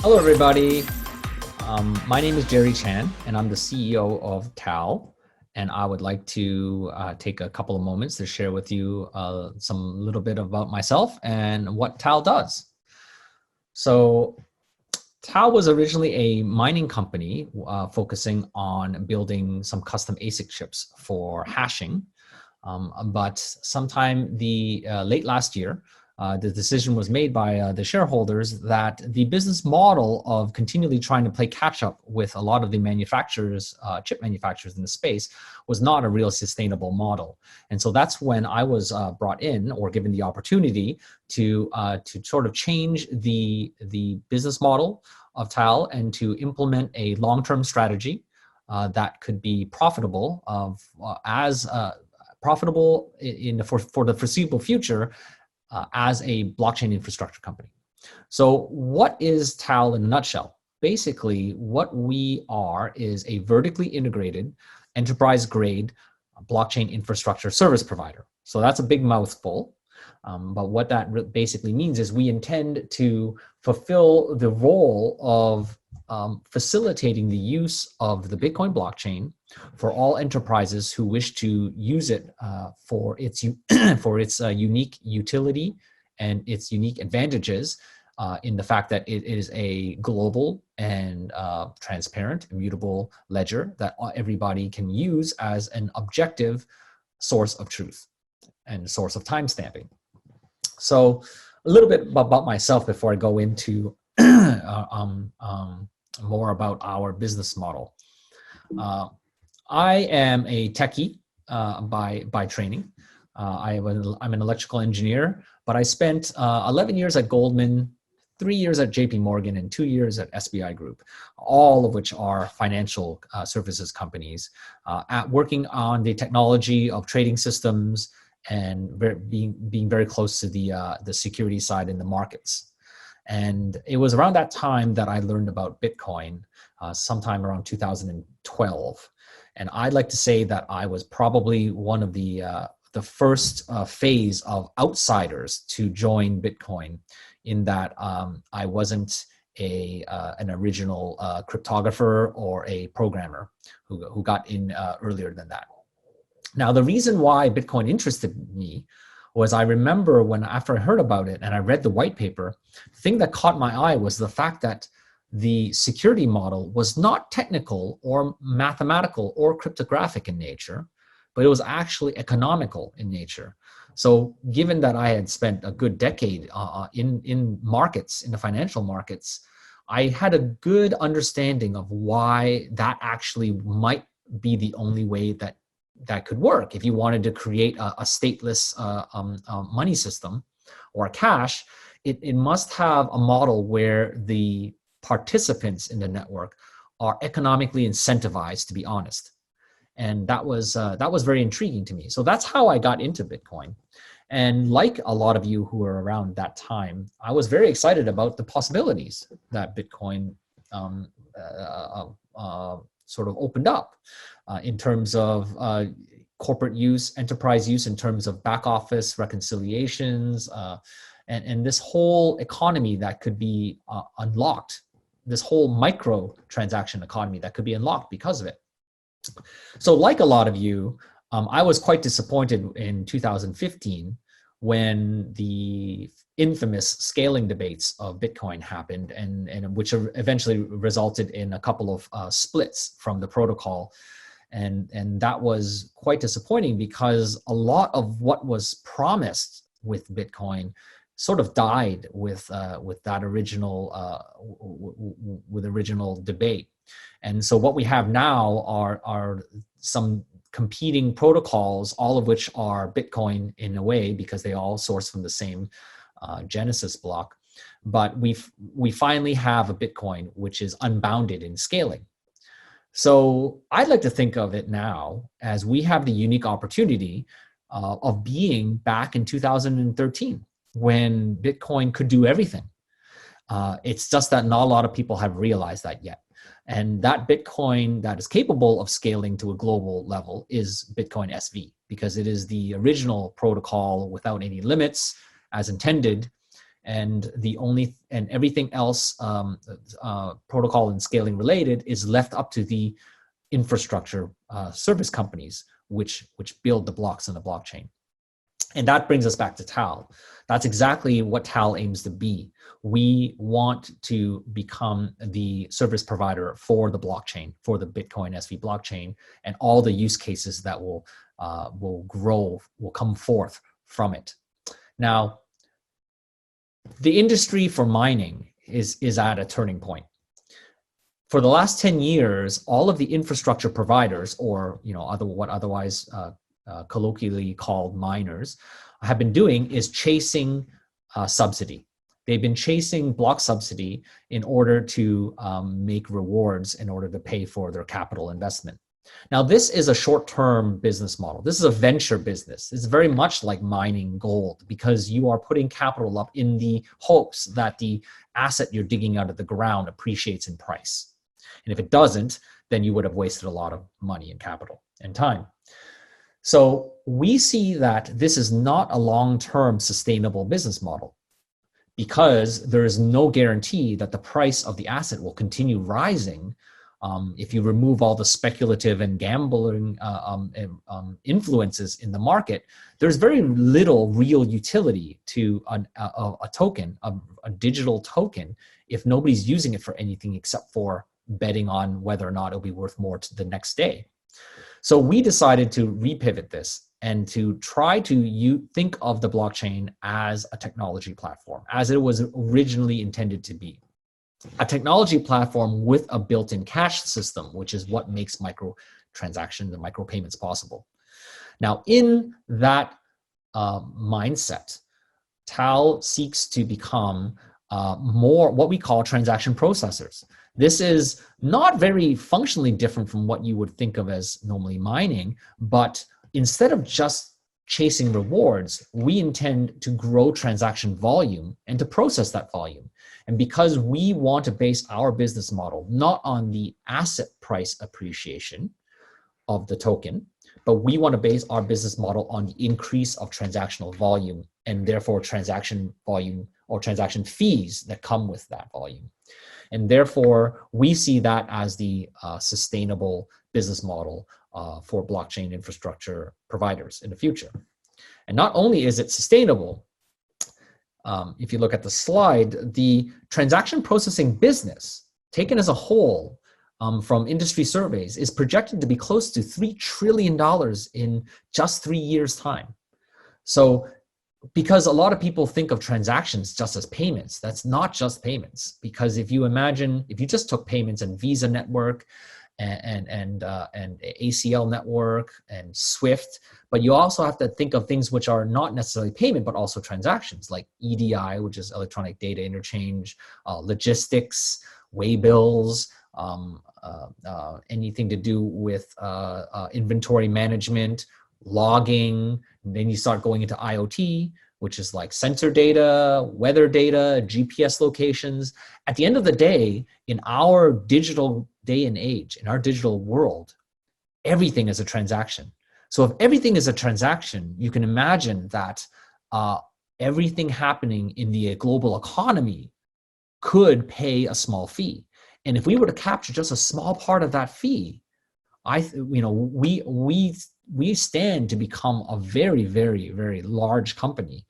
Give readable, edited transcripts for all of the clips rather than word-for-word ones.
Hello, everybody. My name is Jerry Chan, and I'm the CEO of TAAL. And I would like to take a couple of moments to share with you some little bit about myself and what TAAL does. So TAAL was originally a mining company focusing on building some custom ASIC chips for hashing. But sometime late last year, the decision was made by the shareholders that the business model of continually trying to play catch up with a lot of the manufacturers, chip manufacturers in the space, was not a real sustainable model. And so that's when I was brought in or given the opportunity to sort of change the business model of TAAL and to implement a long-term strategy that could be profitable profitable for the foreseeable future as a blockchain infrastructure company. So what is TAAL in a nutshell? Basically, what we are is a vertically integrated, enterprise-grade blockchain infrastructure service provider. So that's a big mouthful. But what that basically means is we intend to fulfill the role of facilitating the use of the Bitcoin blockchain for all enterprises who wish to use it for its unique utility and its unique advantages in the fact that it is a global and transparent, immutable ledger that everybody can use as an objective source of truth and source of timestamping. So a little bit about myself before I go into more about our business model. I am a techie by training. I'm an electrical engineer, but I spent 11 years at Goldman, 3 years at JP Morgan, and 2 years at SBI Group, all of which are financial services companies, working on the technology of trading systems and being very close to the security side in the markets. And it was around that time that I learned about Bitcoin, sometime around 2012. And I'd like to say that I was probably one of the first phase of outsiders to join Bitcoin, in that I wasn't an original cryptographer or a programmer who got in earlier than that. Now, the reason why Bitcoin interested me was I remember after I heard about it and I read the white paper, the thing that caught my eye was the fact that the security model was not technical or mathematical or cryptographic in nature, but it was actually economical in nature. So given that I had spent a good decade in markets, in the financial markets, I had a good understanding of why that actually might be the only way that could work. If you wanted to create a stateless money system or a cash, it must have a model where the participants in the network are economically incentivized to be honest. And that was very intriguing to me. So that's how I got into Bitcoin. And like a lot of you who were around that time, I was very excited about the possibilities that Bitcoin sort of opened up in terms of corporate use, enterprise use, in terms of back office reconciliations, and this whole economy that could be unlocked, this whole micro transaction economy that could be unlocked because of it. So like a lot of you, I was quite disappointed in 2015 when the infamous scaling debates of Bitcoin happened, and which eventually resulted in a couple of splits from the protocol. And that was quite disappointing because a lot of what was promised with Bitcoin sort of died with that original original debate. And so what we have now are some competing protocols, all of which are Bitcoin in a way because they all source from the same Genesis block. But we finally have a Bitcoin which is unbounded in scaling. So I'd like to think of it now as we have the unique opportunity of being back in 2013 when Bitcoin could do everything. It's just that not a lot of people have realized that yet. And that Bitcoin that is capable of scaling to a global level is Bitcoin SV, because it is the original protocol without any limits as intended. and everything else, protocol and scaling related, is left up to the infrastructure service companies, which build the blocks in the blockchain. And that brings us back to TAAL. That's exactly what TAAL aims to be. We want to become the service provider for the blockchain, for the Bitcoin SV blockchain, and all the use cases that will come forth from it. Now, the industry for mining is at a turning point. For the last 10 years, all of the infrastructure providers, or what otherwise colloquially called miners, have been doing is chasing subsidy. They've been chasing block subsidy in order to make rewards in order to pay for their capital investment. Now, this is a short-term business model. This is a venture business. It's very much like mining gold, because you are putting capital up in the hopes that the asset you're digging out of the ground appreciates in price. And if it doesn't, then you would have wasted a lot of money and capital and time. So we see that this is not a long-term sustainable business model, because there is no guarantee that the price of the asset will continue rising. If you remove all the speculative and gambling influences in the market, there's very little real utility to a token, a digital token, if nobody's using it for anything except for betting on whether or not it'll be worth more to the next day. So we decided to repivot this and to try to think of the blockchain as a technology platform, as it was originally intended to be. A technology platform with a built-in cash system, which is what makes microtransactions and micropayments possible. Now, in that mindset, TAAL seeks to become more what we call transaction processors. This is not very functionally different from what you would think of as normally mining, but instead of just chasing rewards, we intend to grow transaction volume and to process that volume. And because we want to base our business model not on the asset price appreciation of the token, but we want to base our business model on the increase of transactional volume, and therefore transaction volume or transaction fees that come with that volume. And therefore, we see that as the sustainable business model for blockchain infrastructure providers in the future. And not only is it sustainable, if you look at the slide, the transaction processing business, taken as a whole from industry surveys, is projected to be close to $3 trillion in just 3 years' time. So, because a lot of people think of transactions just as payments, that's not just payments. Because if you just took payments and Visa network and ACL network and SWIFT, but you also have to think of things which are not necessarily payment, but also transactions, like EDI, which is electronic data interchange, logistics, waybills, anything to do with inventory management, logging. And then you start going into IoT, which is like sensor data, weather data, GPS locations. At the end of the day, in our digital day and age, in our digital world, everything is a transaction. So if everything is a transaction, you can imagine that everything happening in the global economy could pay a small fee. And if we were to capture just a small part of that fee, we stand to become a very, very, very large company.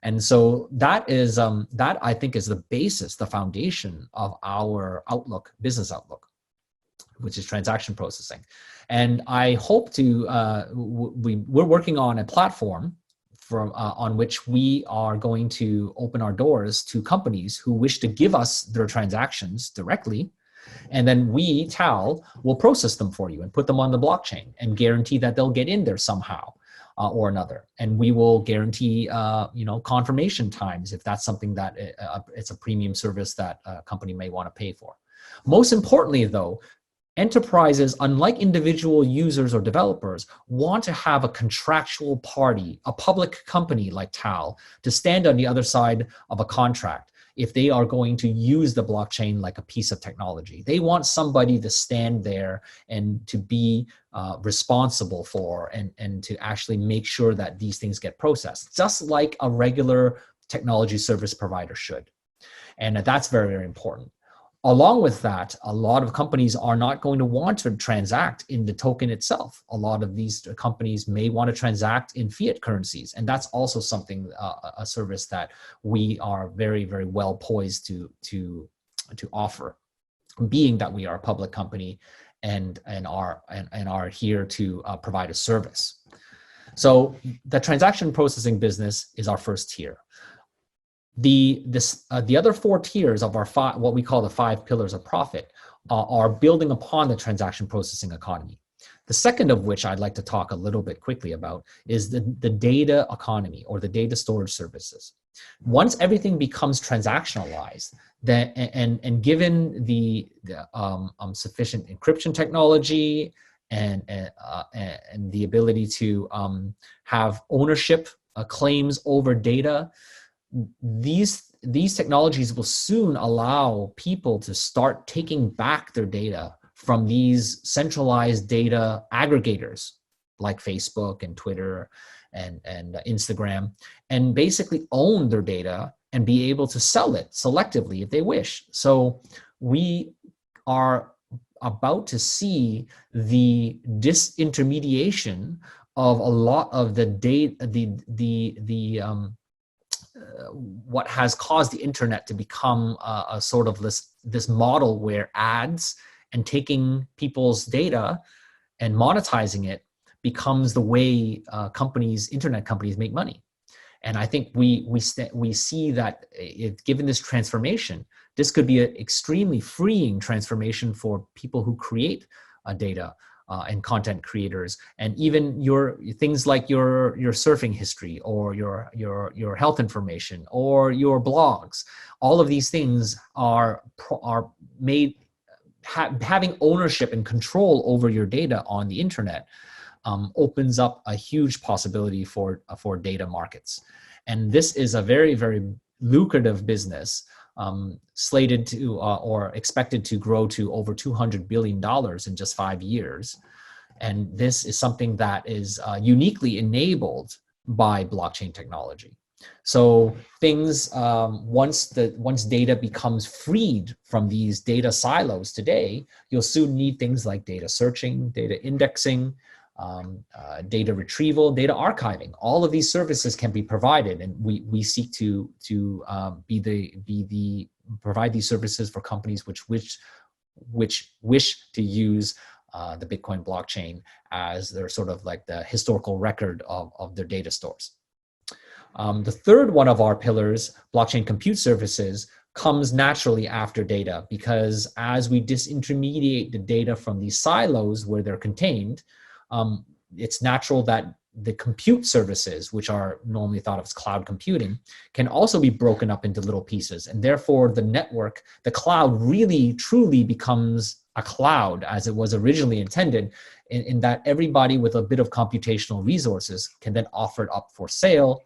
And so that is that I think is the basis, the foundation of our outlook, business outlook, which is transaction processing. And I hope to we're working on a platform on which we are going to open our doors to companies who wish to give us their transactions directly. And then we, TAAL, will process them for you and put them on the blockchain and guarantee that they'll get in there somehow or another. And we will guarantee, confirmation times if that's something that it's a premium service that a company may want to pay for. Most importantly, though, enterprises, unlike individual users or developers, want to have a contractual party, a public company like TAAL, to stand on the other side of a contract if they are going to use the blockchain like a piece of technology. They want somebody to stand there and to be responsible for and to actually make sure that these things get processed. Just like a regular technology service provider should. And that's very, very important. Along with that, a lot of companies are not going to want to transact in the token itself. A lot of these companies may want to transact in fiat currencies. And that's also something, a service that we are very, very well poised to offer, being that we are a public company and are here to provide a service. So the transaction processing business is our first tier. The other 4 tiers of our what we call the 5 pillars of profit are building upon the transaction processing economy. The second of which I'd like to talk a little bit quickly about is the data economy, or the data storage services. Once everything becomes transactionalized, and given the sufficient encryption technology and the ability to have ownership claims over data, these technologies will soon allow people to start taking back their data from these centralized data aggregators like Facebook and Twitter and Instagram, and basically own their data and be able to sell it selectively if they wish. So we are about to see the disintermediation of a lot of the data, what has caused the internet to become a sort of this model where ads and taking people's data and monetizing it becomes the way internet companies make money. And I think we see that given this transformation, this could be an extremely freeing transformation for people who create data and content creators, and even your things like your surfing history or your health information or your blogs. All of these things are made having ownership and control over your data on the internet opens up a huge possibility for data markets. And this is a very, very lucrative business, slated to or expected to grow to over $200 billion in just 5 years. And this is something that is uniquely enabled by blockchain technology. So things, once data becomes freed from these data silos today, you'll soon need things like data searching, data indexing, data retrieval, data archiving. All of these services can be provided, and we seek to provide these services for companies which wish to use the Bitcoin blockchain as their sort of like the historical record of their data stores. The third one of our pillars, blockchain compute services, comes naturally after data, because as we disintermediate the data from these silos where they're contained, it's natural that the compute services, which are normally thought of as cloud computing, can also be broken up into little pieces. And therefore the network, the cloud really truly becomes a cloud as it was originally intended, in that everybody with a bit of computational resources can then offer it up for sale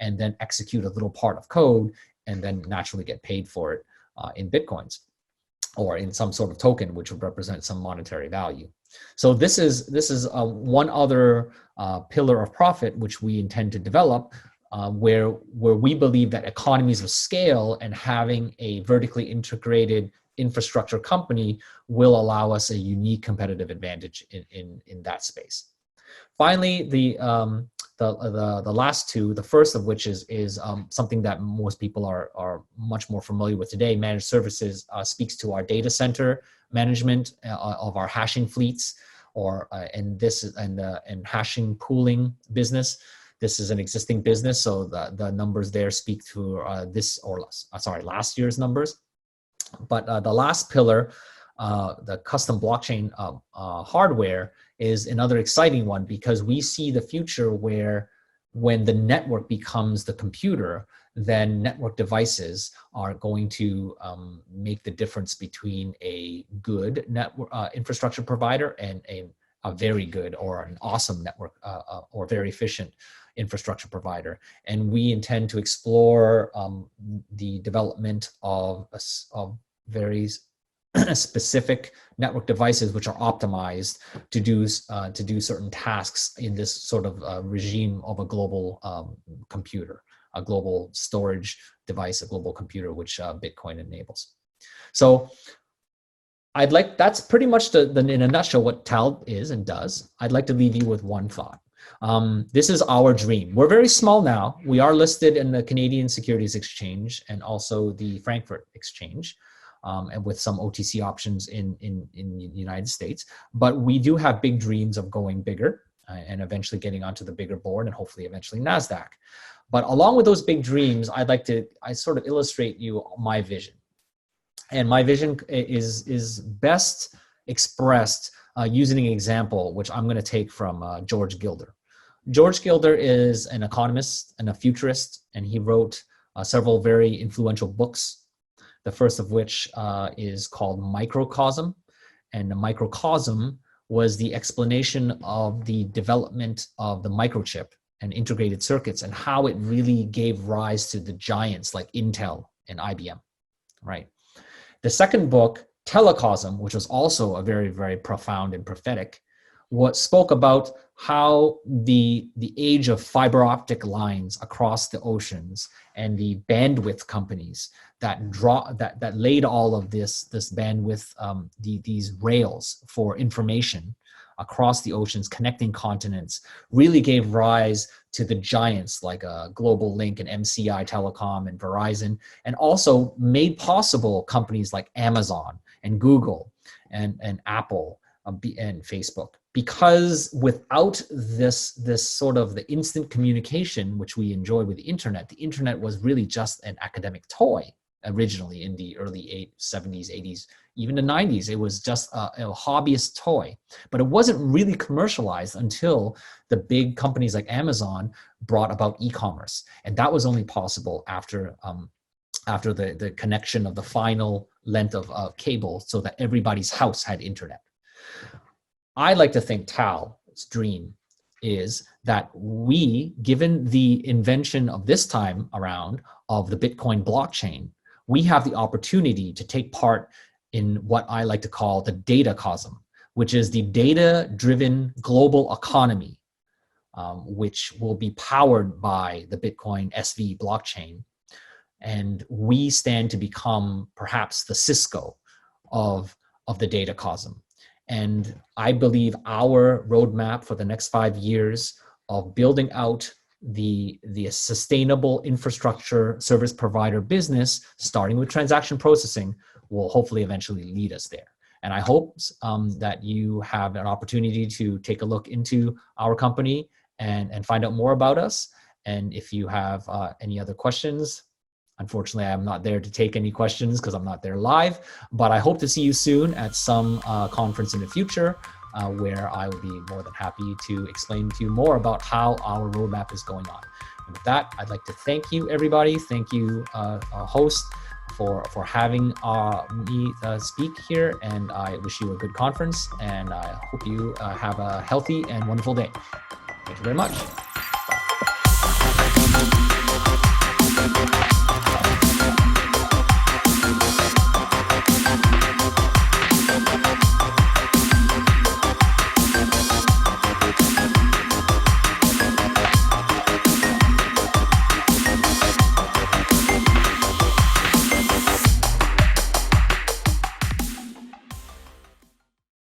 and then execute a little part of code and then naturally get paid for it in Bitcoins or in some sort of token, which would represent some monetary value. So this is one other pillar of profit which we intend to develop, where we believe that economies of scale and having a vertically integrated infrastructure company will allow us a unique competitive advantage in that space. Finally, the last two, the first of which is something that most people are much more familiar with today. Managed services speaks to our data center management of our hashing fleets, and hashing pooling business. This is an existing business, so the numbers there speak to last year's numbers. But the last pillar, the custom blockchain hardware, is another exciting one, because we see the future where when the network becomes the computer, then network devices are going to make the difference between a good network infrastructure provider and a very good or an awesome network or very efficient infrastructure provider. And we intend to explore the development of very specific network devices which are optimized to do certain tasks in this sort of regime of a global computer. a global storage device, a global computer, which Bitcoin enables. So that's pretty much in a nutshell what TAAL is and does. I'd like to leave you with one thought. This is our dream. We're very small now. We are listed in the Canadian Securities Exchange and also the Frankfurt Exchange, and with some OTC options in the United States. But we do have big dreams of going bigger and eventually getting onto the bigger board and hopefully eventually NASDAQ. But along with those big dreams, I sort of illustrate you my vision. And my vision is best expressed using an example, which I'm going to take from George Gilder. George Gilder is an economist and a futurist, and he wrote several very influential books. The first of which is called Microcosm. And the Microcosm was the explanation of the development of the microchip and integrated circuits and how it really gave rise to the giants like Intel and IBM, right? The second book, Telecosm, which was also a very, very profound and prophetic, spoke about how the age of fiber optic lines across the oceans and the bandwidth companies that laid all of this bandwidth, these rails for information across the oceans, connecting continents, really gave rise to the giants like Global Link and MCI Telecom and Verizon, and also made possible companies like Amazon and Google and Apple and Facebook. Because without this sort of the instant communication, which we enjoy with the internet was really just an academic toy originally in the early 70s, 80s, even the 90s. It was just a hobbyist toy, but it wasn't really commercialized until the big companies like Amazon brought about e-commerce. And that was only possible after the connection of the final length of cable so that everybody's house had internet. I like to think TAAL's dream is that we, given the invention of this time around of the Bitcoin blockchain, we have the opportunity to take part in what I like to call the datacosm, which is the data-driven global economy, which will be powered by the Bitcoin SV blockchain. And we stand to become perhaps the Cisco of the datacosm. And I believe our roadmap for the next 5 years of building out the sustainable infrastructure service provider business, starting with transaction processing, will hopefully eventually lead us there. And I hope that you have an opportunity to take a look into our company and find out more about us. And if you have any other questions, unfortunately, I'm not there to take any questions because I'm not there live, but I hope to see you soon at some conference in the future where I will be more than happy to explain to you more about how our roadmap is going on. And with that, I'd like to thank you, everybody. Thank you, host, for having me speak here, and I wish you a good conference, and I hope you have a healthy and wonderful day. Thank you very much. Bye.